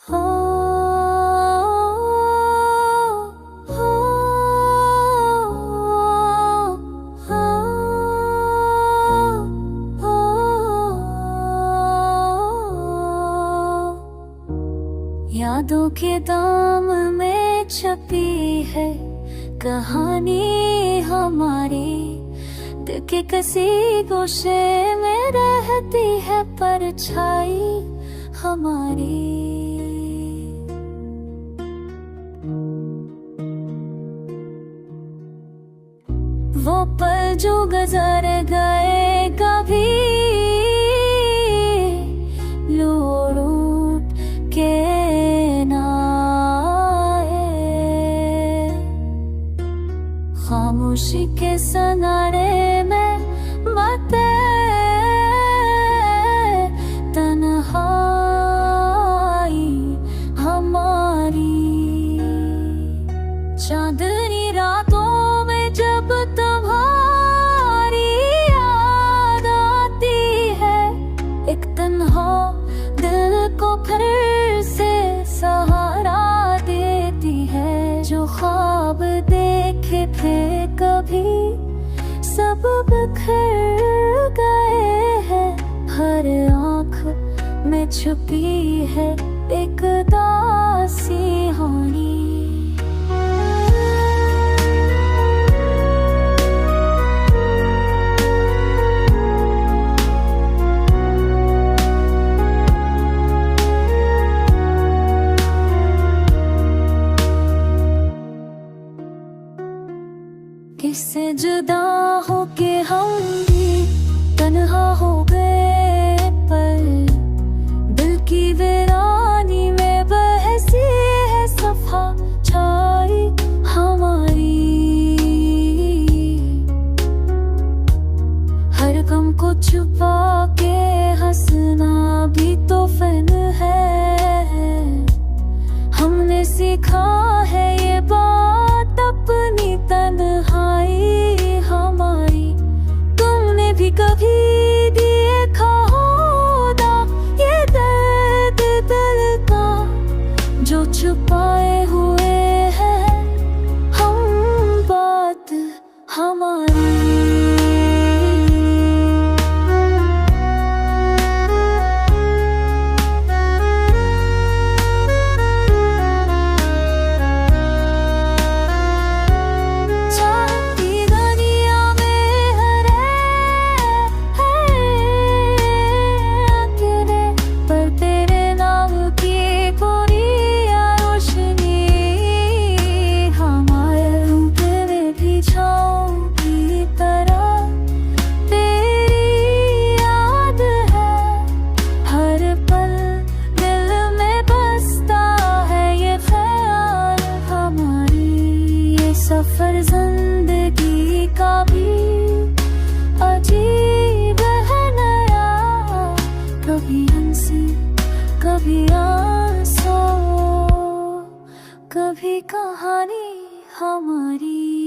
हो, हो, हो, हो, यादों के दाम में छपी है कहानी हमारी। दिल के किसी गोशे में रहती है परछाई हमारी। वो पल जो गुजर गए कभी लौट के ना आए। खामोशी के सनारे में बातें तन्हाई हमारी। चांदनी रातों में जब तुम्हारी याद आती है, एक तन्हा दिल को फिर से सहारा देती है। जो ख्वाब देखे थे कभी सब बिखर गए हैं। हर आँख में छुपी है एक दासी होनी। किससे जुदा होके हम भी तन्हा हो गए, पर दिल की वीरानी में बहसी है सफा छाई हमारी। हर गम को छुपा के हंसना भी तो फन है। हमने सीखा है ये बात अपनी तन्हाई हमारी। तुमने भी कभी देखा होगा ये दर्द दिल का जो छुपाए हुए है हम बात हमारी। सफर जिंदगी का भी अजीब है नया। कभी हंसी कभी आंसू कभी कहानी हमारी।